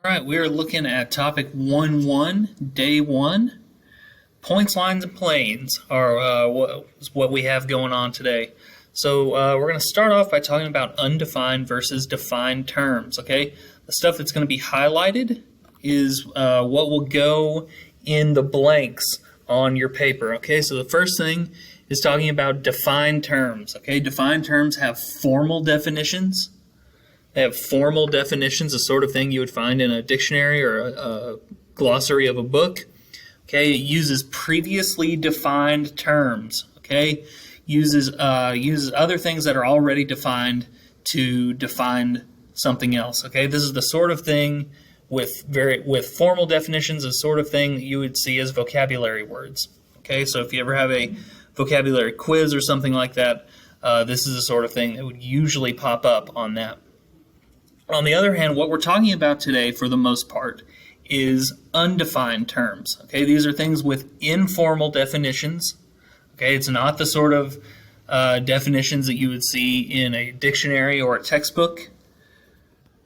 All right, we are looking at topic 1-1, day 1. Points, lines, and planes are what we have going on today. So we're going to start off by talking about undefined versus defined terms, okay? The stuff that's going to be highlighted is what will go in the blanks on your paper, okay? So the first thing is talking about defined terms, okay? Defined terms have formal definitions. They have formal definitions, the sort of thing you would find in a dictionary or a glossary of a book. Okay, it uses previously defined terms. Okay, uses other things that are already defined to define something else. Okay, this is the sort of thing with formal definitions, the sort of thing that you would see as vocabulary words. Okay, so if you ever have a vocabulary quiz or something like that, this is the sort of thing that would usually pop up on that. On the other hand, what we're talking about today, for the most part, is undefined terms. Okay, these are things with informal definitions. Okay, it's not the sort of definitions that you would see in a dictionary or a textbook.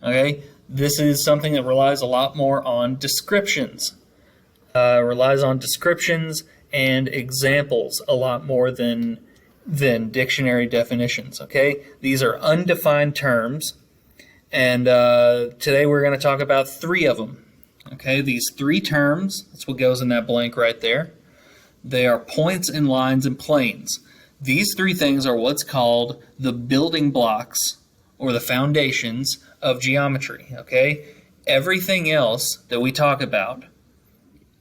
Okay, this is something that relies a lot more on descriptions. Relies on descriptions and examples a lot more than dictionary definitions. Okay, these are undefined terms. And today we're going to talk about 3 of them. Okay, these 3 terms, that's what goes in that blank right there. They are points and lines and planes. These 3 things are what's called the building blocks or the foundations of geometry. Okay, everything else that we talk about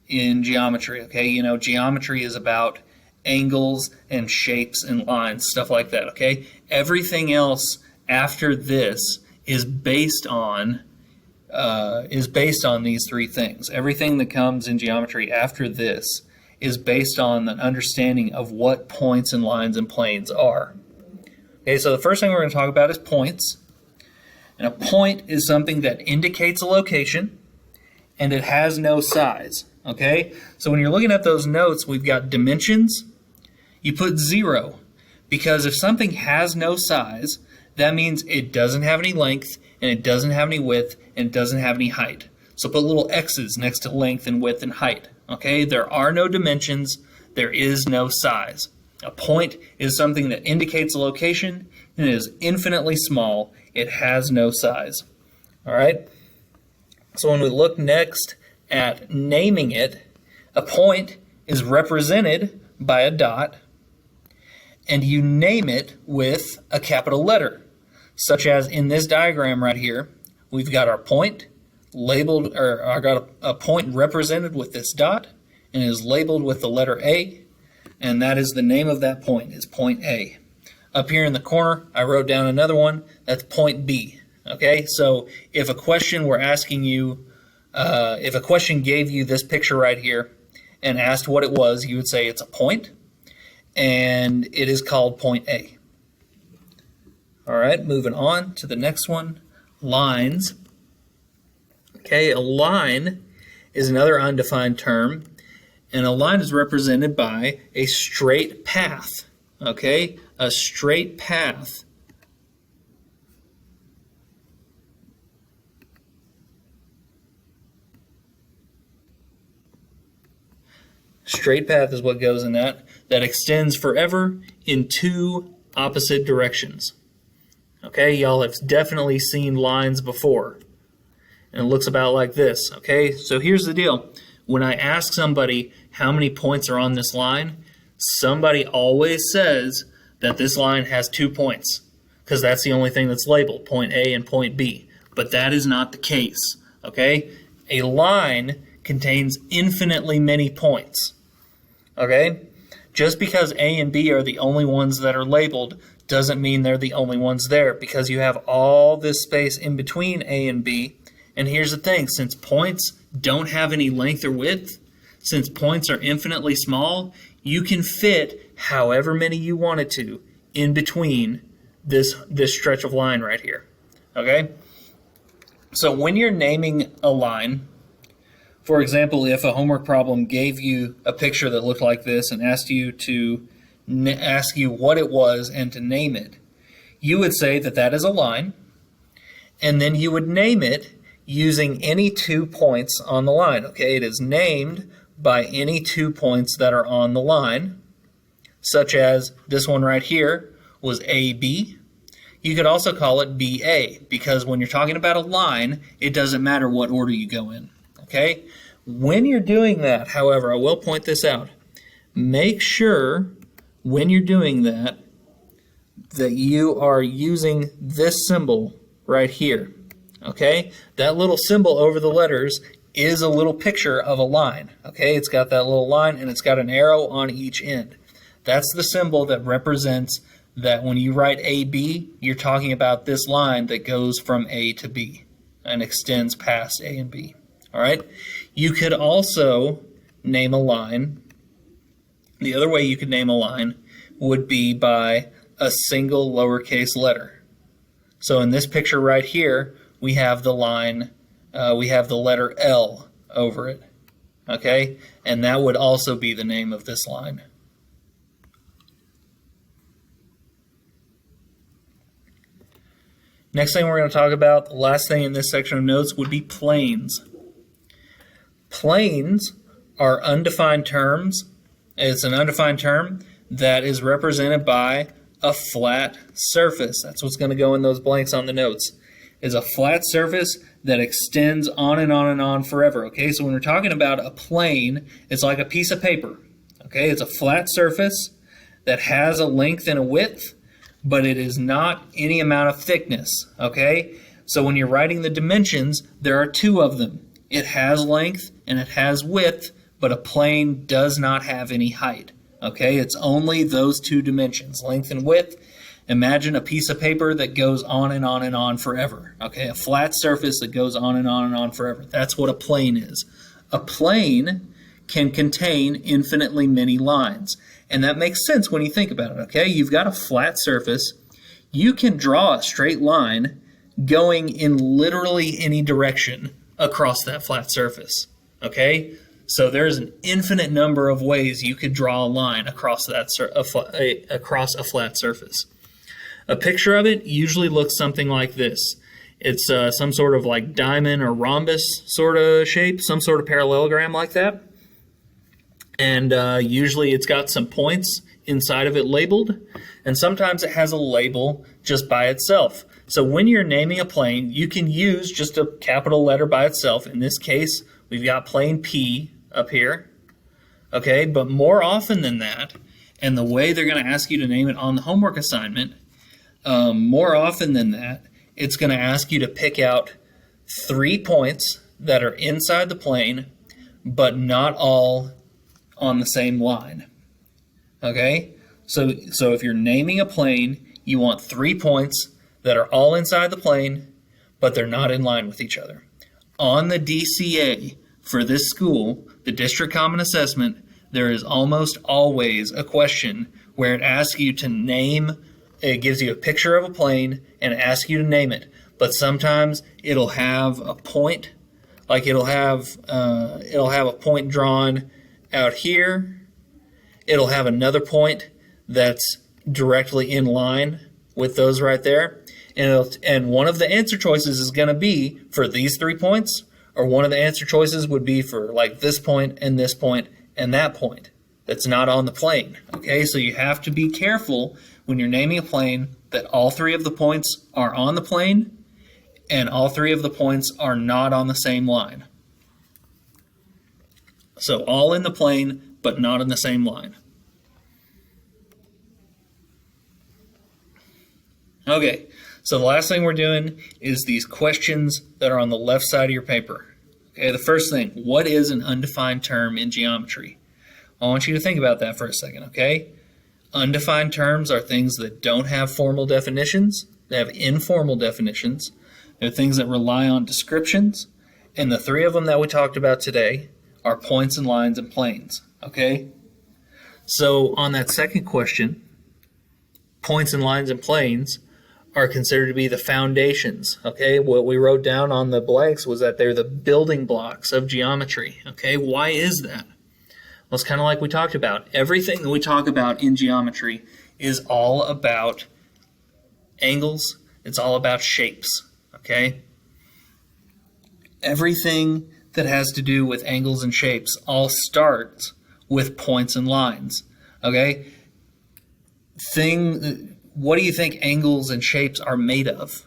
in geometry, okay, you know, geometry is about angles and shapes and lines, stuff like that. Okay, everything else after this is based on these 3 things. Everything that comes in geometry after this is based on an understanding of what points and lines and planes are. Okay, so the first thing we're going to talk about is points. And a point is something that indicates a location and it has no size. Okay, so when you're looking at those notes, we've got dimensions. You put 0 because if something has no size, that means it doesn't have any length, and it doesn't have any width, and it doesn't have any height. So put little X's next to length and width and height. Okay, there are no dimensions, there is no size. A point is something that indicates a location, and it is infinitely small. It has no size. All right, so when we look next at naming it, a point is represented by a dot, and you name it with a capital letter. Such as in this diagram right here, we've got our point labeled, or I got a point represented with this dot, and it is labeled with the letter A, and that is the name of that point, is point A. Up here in the corner, I wrote down another one, that's point B. Okay, so if a question were asking you, if a question gave you this picture right here and asked what it was, you would say it's a point, and it is called point A. All right, moving on to the next one, lines. Okay, a line is another undefined term, and a line is represented by a straight path. Okay, a straight path. Straight path is what goes in that extends forever in 2 opposite directions. Okay, y'all have definitely seen lines before, and it looks about like this. Okay, so here's the deal. When I ask somebody how many points are on this line, somebody always says that this line has 2 points, because that's the only thing that's labeled, point A and point B. But that is not the case. Okay, a line contains infinitely many points. Okay, just because A and B are the only ones that are labeled doesn't mean they're the only ones there, because you have all this space in between A and B. And here's the thing, since points don't have any length or width, since points are infinitely small, you can fit however many you wanted to in between this stretch of line right here. Okay? So when you're naming a line, for example, if a homework problem gave you a picture that looked like this and asked you to ask you what it was and to name it, you would say that that is a line, and then you would name it using any 2 points on the line. Okay, it is named by any 2 points that are on the line, such as this one right here was AB. You could also call it BA, because when you're talking about a line, it doesn't matter what order you go in. Okay? When you're doing that, however, I will point this out. Make sure when you're doing that you are using this symbol right here. Okay? That little symbol over the letters is a little picture of a line. Okay? It's got that little line and it's got an arrow on each end. That's the symbol that represents that when you write AB, you're talking about this line that goes from A to B and extends past A and B. All right? You could also name a line. The other way you could name a line would be by a single lowercase letter. So in this picture right here, we have the line, we have the letter L over it. Okay? And that would also be the name of this line. Next thing we're going to talk about, the last thing in this section of notes, would be planes. Planes are undefined terms. It's an undefined term that is represented by a flat surface. That's what's going to go in those blanks on the notes. Is a flat surface that extends on and on and on forever. Okay, so when we're talking about a plane, it's like a piece of paper. Okay, it's a flat surface that has a length and a width, but it is not any amount of thickness. Okay, so when you're writing the dimensions, there are 2 of them. It has length and it has width, but a plane does not have any height. Okay, it's only those 2 dimensions, length and width. Imagine a piece of paper that goes on and on and on forever. Okay, a flat surface that goes on and on and on forever. That's what a plane is. A plane can contain infinitely many lines. And that makes sense when you think about it. Okay, you've got a flat surface. You can draw a straight line going in literally any direction across that flat surface. Okay? So there's an infinite number of ways you could draw a line across across a flat surface. A picture of it usually looks something like this. It's some sort of like diamond or rhombus sort of shape, some sort of parallelogram like that. And usually it's got some points inside of it labeled, and sometimes it has a label just by itself. So when you're naming a plane, you can use just a capital letter by itself. In this case, we've got plane P up here, okay? But more often than that, and the way they're going to ask you to name it on the homework assignment, more often than that, it's going to ask you to pick out 3 points that are inside the plane, but not all on the same line, okay? So if you're naming a plane, you want 3 points that are all inside the plane, but they're not in line with each other. On the DCA for this school, the District Common Assessment, there is almost always a question where it asks you to name, it gives you a picture of a plane and asks you to name it. But sometimes it'll have a point, like it'll have a point drawn out here. It'll have another point that's directly in line with those right there. And one of the answer choices is going to be for these 3 points, or one of the answer choices would be for like this point and that point that's not on the plane. Okay, so you have to be careful when you're naming a plane that all 3 of the points are on the plane and all 3 of the points are not on the same line. So all in the plane, but not in the same line. Okay, so the last thing we're doing is these questions that are on the left side of your paper. Okay, the first thing, what is an undefined term in geometry? I want you to think about that for a second, okay? Undefined terms are things that don't have formal definitions. They have informal definitions. They're things that rely on descriptions. And the 3 of them that we talked about today are points and lines and planes, okay? So on that second question, points and lines and planes are considered to be the foundations, okay? What we wrote down on the blanks was that they're the building blocks of geometry, okay? Why is that? Well, it's kind of like we talked about. Everything that we talk about in geometry is all about angles. It's all about shapes, okay? Everything that has to do with angles and shapes all starts with points and lines. Okay? What do you think angles and shapes are made of?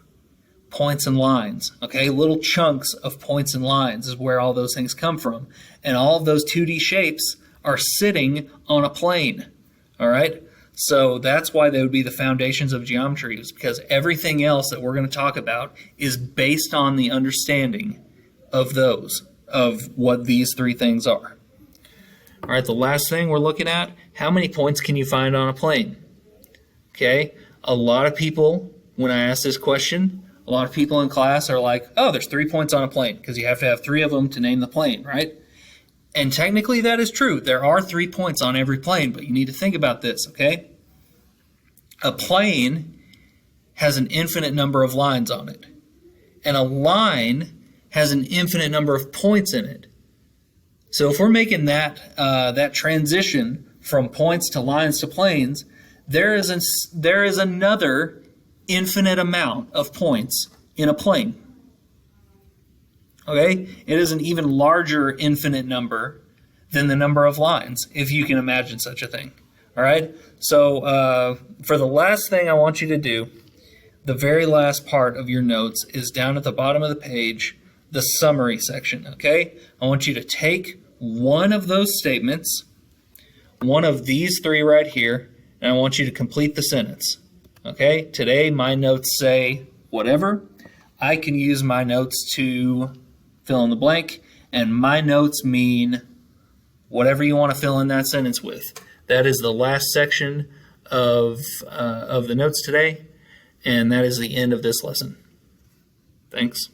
Points and lines. Okay? Little chunks of points and lines is where all those things come from. And all of those 2D shapes are sitting on a plane. All right? So that's why they would be the foundations of geometry, is because everything else that we're going to talk about is based on the understanding of what these three things are. All right, the last thing we're looking at, how many points can you find on a plane? Okay, a lot of people, when I ask this question, a lot of people in class are like, oh, there's 3 points on a plane, because you have to have 3 of them to name the plane, right? And technically that is true. There are 3 points on every plane, but you need to think about this, okay? A plane has an infinite number of lines on it, and a line has an infinite number of points in it. So if we're making that transition from points to lines to planes, there is another infinite amount of points in a plane. Okay? It is an even larger infinite number than the number of lines, if you can imagine such a thing. All right? So for the last thing I want you to do, the very last part of your notes is down at the bottom of the page, the summary section, okay? I want you to take one of those statements, one of these 3 right here, and I want you to complete the sentence, okay? Today, my notes say whatever. I can use my notes to fill in the blank, and my notes mean whatever you want to fill in that sentence with. That is the last section of the notes today, and that is the end of this lesson. Thanks.